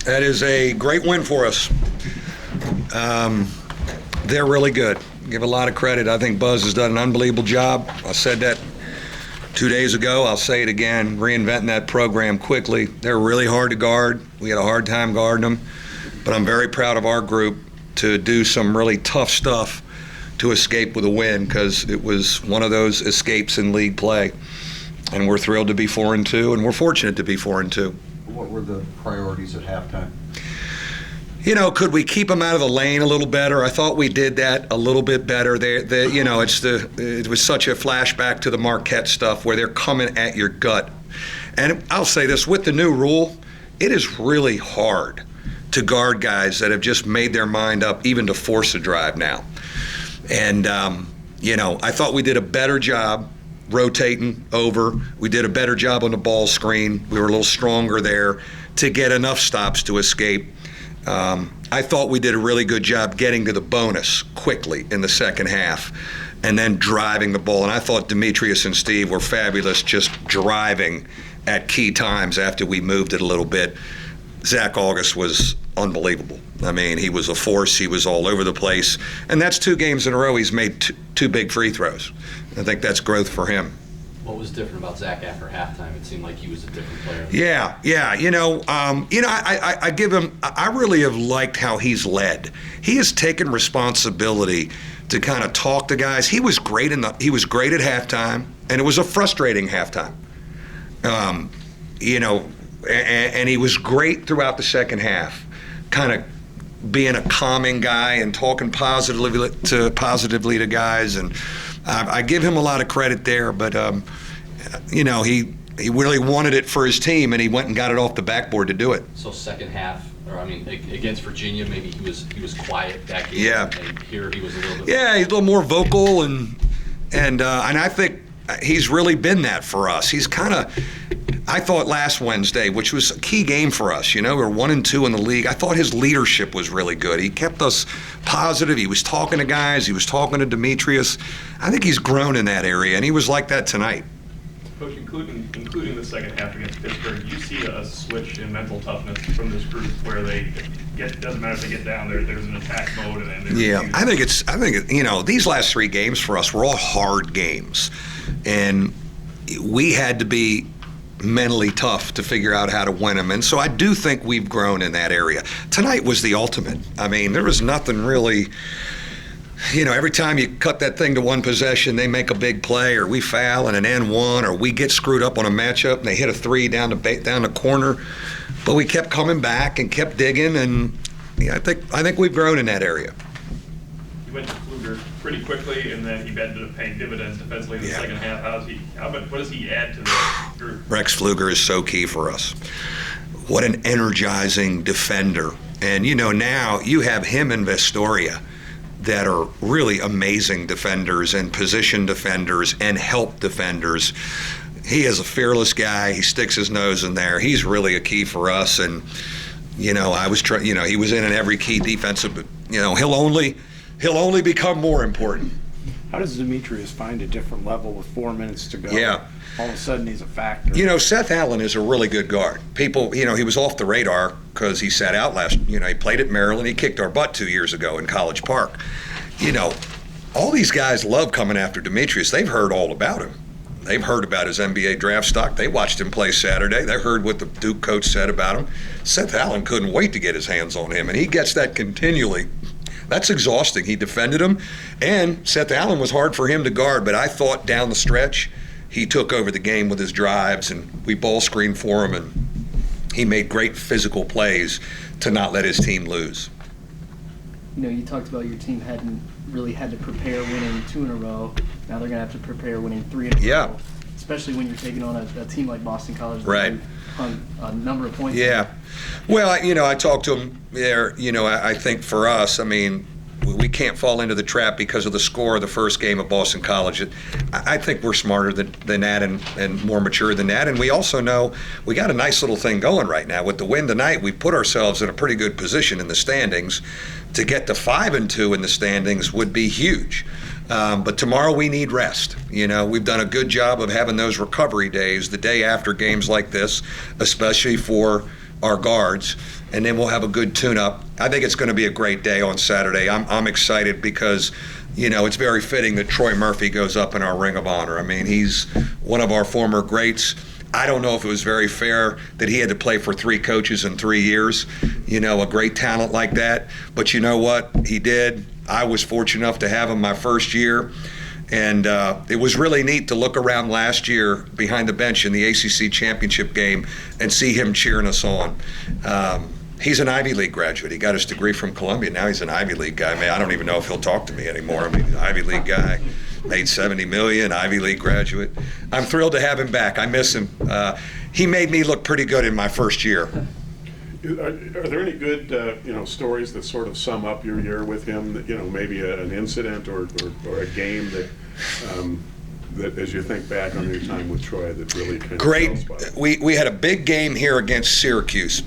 That is a great win for us. They're really good. Give a lot of credit. I think Buzz has done an unbelievable job. I said that 2 days ago. I'll say it again, reinventing that program quickly. They're really hard to guard. We had a hard time guarding them. But I'm very proud of our group to do some really tough stuff to escape with a win, because it was one of those escapes in league play. And we're thrilled to be 4-2, and we're fortunate to be 4-2. What were the priorities at halftime? Could we keep them out of the lane a little better? I thought we did that a little bit better. It was such a flashback to the Marquette stuff where they're coming at your gut. And I'll say this, with the new rule, it is really hard to guard guys that have just made their mind up even to force a drive now. And, I thought we did a better job rotating over. We did a better job on the ball screen. We were a little stronger there to get enough stops to escape. I thought we did a really good job getting to the bonus quickly in the second half and then driving the ball. And I thought Demetrius and Steve were fabulous just driving at key times after we moved it a little bit. Zach August was unbelievable. I mean, he was a force. He was all over the place. And that's 2 games in a row he's made two big free throws. I think that's growth for him. What was different about Zach after halftime? It seemed like he was a different player. Yeah. I give him. I really have liked how he's led. He has taken responsibility to kind of talk to guys. He was great He was great at halftime, and it was a frustrating halftime. And he was great throughout the second half, kind of being a calming guy and talking positively to guys, and I give him a lot of credit there. But he really wanted it for his team, and he went and got it off the backboard to do it. So second half, against Virginia, maybe he was quiet that game. Yeah. And here he was a little bit. Yeah, he's a little more vocal, and I think he's really been that for us. He's kind of. I thought last Wednesday, which was a key game for us, we're 1-2 in the league. I thought his leadership was really good. He kept us positive. He was talking to guys. He was talking to Demetrius. I think he's grown in that area, and he was like that tonight. Coach, including the second half against Pittsburgh, you see a switch in mental toughness from this group where doesn't matter if they get down there, there's an attack mode. I think these last 3 games for us were all hard games, and we had to be mentally tough to figure out how to win them. And so I do think we've grown in that area. Tonight was the ultimate. I mean, there was nothing really, every time you cut that thing to one possession, they make a big play, or we foul in an N1, or we get screwed up on a matchup and they hit a 3 down the corner. But we kept coming back and kept digging, and I think we've grown in that area. You went to Pfluger pretty quickly, and then he ended up paying dividends defensively in the second half. What does he add to the group? Rex Pfluger is so key for us. What an energizing defender. And now you have him and Vestoria that are really amazing defenders and position defenders and help defenders. He is a fearless guy. He sticks his nose in there. He's really a key for us. And he was in every key defensive, but he'll only become more important. How does Demetrius find a different level with 4 minutes to go? Yeah. All of a sudden he's a factor. Seth Allen is a really good guard. People, he was off the radar because he sat out he played at Maryland. He kicked our butt 2 years ago in College Park. All these guys love coming after Demetrius. They've heard all about him. They've heard about his NBA draft stock. They watched him play Saturday. They heard what the Duke coach said about him. Seth Allen couldn't wait to get his hands on him, and he gets that continually. That's exhausting. He defended him, and Seth Allen was hard for him to guard, but I thought down the stretch he took over the game with his drives, and we ball screened for him, and he made great physical plays to not let his team lose. You talked about your team hadn't really had to prepare winning 2 in a row. Now they're going to have to prepare winning 3 in a row. Especially when you're taking on a team like Boston College. Right. On a number of points. Yeah. Well, I talked to him there. I think for us, we can't fall into the trap because of the score of the first game of Boston College. I think we're smarter than that and more mature than that. And we also know we got a nice little thing going right now. With the win tonight, we put ourselves in a pretty good position in the standings. To get to 5-2 in the standings would be huge. But tomorrow we need rest. We've done a good job of having those recovery days the day after games like this, especially for our guards, and then we'll have a good tune-up. I think it's going to be a great day on Saturday. I'm excited because, it's very fitting that Troy Murphy goes up in our Ring of Honor. I mean, he's one of our former greats. I don't know if it was very fair that he had to play for 3 coaches in 3 years, a great talent like that. But you know what? He did. I was fortunate enough to have him my first year. And it was really neat to look around last year behind the bench in the ACC championship game and see him cheering us on. He's an Ivy League graduate. He got his degree from Columbia. Now he's an Ivy League guy. Man, I don't even know if he'll talk to me anymore. I mean, he's an Ivy League guy, made $70 million, Ivy League graduate. I'm thrilled to have him back. I miss him. He made me look pretty good in my first year. Are there any good, stories that sort of sum up your year with him? That, maybe an incident or a game that, as you think back on your time with Troy, that really kind of Great. tells about it? We had a big game here against Syracuse.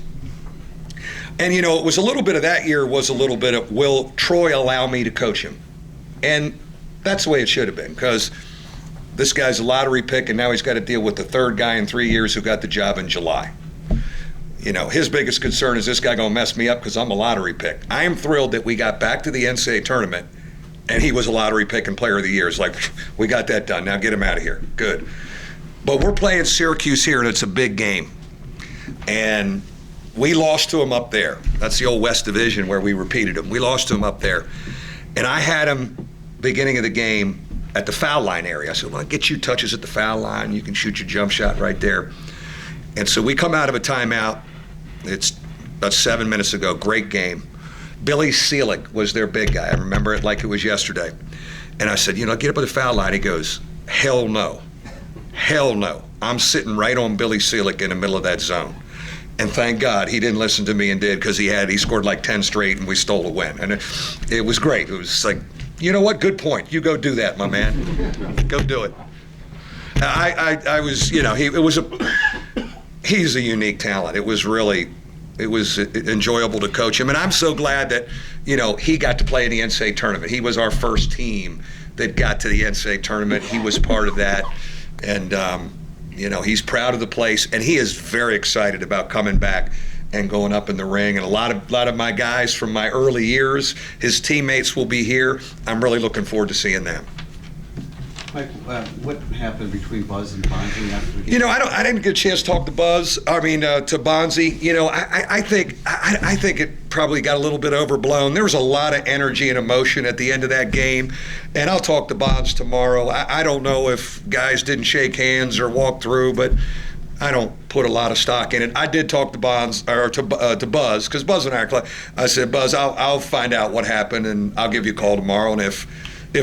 And, it was a little bit of that year was a little bit of, will Troy allow me to coach him? And that's the way it should have been, because this guy's a lottery pick, and now he's got to deal with the third guy in 3 years who got the job in July. His biggest concern is this guy going to mess me up because I'm a lottery pick. I am thrilled that we got back to the NCAA tournament, and he was a lottery pick and player of the year. It's like, we got that done. Now get him out of here. Good. But we're playing Syracuse here, and it's a big game. And we lost to him up there. That's the old West Division where we repeated him. We lost to him up there. And I had him beginning of the game at the foul line area. I said, well, I'll get you touches at the foul line. You can shoot your jump shot right there. And so we come out of a timeout. It's about 7 minutes ago. Great game. Billy Seelig was their big guy. I remember it like it was yesterday. And I said, get up at the foul line. He goes, hell no. Hell no. I'm sitting right on Billy Seelig in the middle of that zone. And thank God he didn't listen to me and did, because he scored like 10 straight and we stole a win. And it was great. It was like, you know what? Good point. You go do that, my man. Go do it. I was, he's a unique talent. It was enjoyable to coach him. And I'm so glad that, he got to play in the NCAA tournament. He was our first team that got to the NCAA tournament. He was part of that. And, he's proud of the place, and he is very excited about coming back and going up in the ring. And a lot of my guys from my early years, his teammates will be here. I'm really looking forward to seeing them. Mike, what happened between Buzz and Bonzi after the game? I didn't get a chance to talk to Buzz. To Bonzi. I think it probably got a little bit overblown. There was a lot of energy and emotion at the end of that game, and I'll talk to Bonz tomorrow. I don't know if guys didn't shake hands or walk through, but I don't put a lot of stock in it. I did talk to Buzz, because Buzz and I said, Buzz, I'll find out what happened, and I'll give you a call tomorrow, and if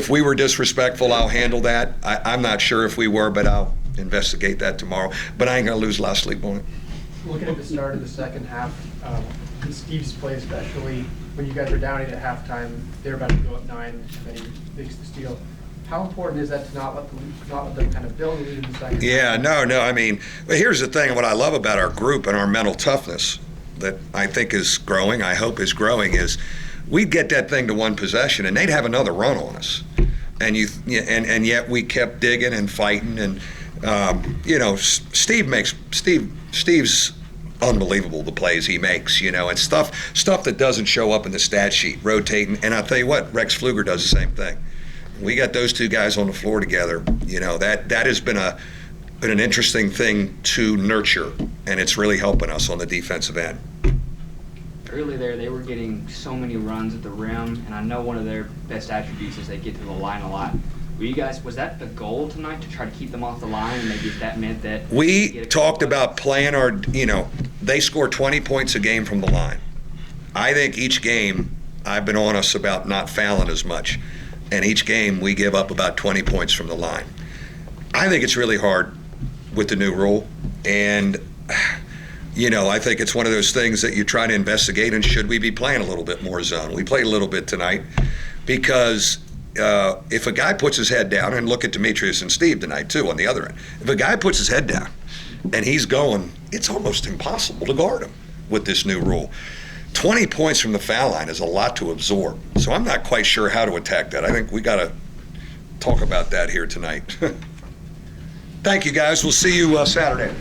we were disrespectful, I'll handle that. I'm not sure if we were, but I'll investigate that tomorrow. But I ain't going to lose a lot of sleep on it. Looking at the start of the second half, Steve's play especially, when you guys were down 8 at halftime, they were about to go up 9, and then he makes the steal. How important is that to not let them kind of build a lead in the second Yeah, half? no. I mean, here's the thing. What I love about our group and our mental toughness that I think is growing, I hope is growing, is we'd get that thing to one possession and they'd have another run on us, and yet we kept digging and fighting. And Steve's unbelievable, the plays he makes, and stuff that doesn't show up in the stat sheet, rotating. And I'll tell you what, Rex Pfluger does the same thing. We got those two guys on the floor together. That has been an interesting thing to nurture, and it's really helping us on the defensive end. Early there, they were getting so many runs at the rim, and I know one of their best attributes is they get to the line a lot. Was that the goal tonight, to try to keep them off the line, and maybe if that meant that... We talked about playing they score 20 points a game from the line. I think each game, I've been on us about not fouling as much, and each game we give up about 20 points from the line. I think it's really hard with the new rule, and I think it's one of those things that you try to investigate, and should we be playing a little bit more zone? We played a little bit tonight because if a guy puts his head down, and look at Demetrius and Steve tonight too on the other end, if a guy puts his head down and he's going, it's almost impossible to guard him with this new rule. 20 points from the foul line is a lot to absorb, so I'm not quite sure how to attack that. I think we got to talk about that here tonight. Thank you, guys. We'll see you Saturday.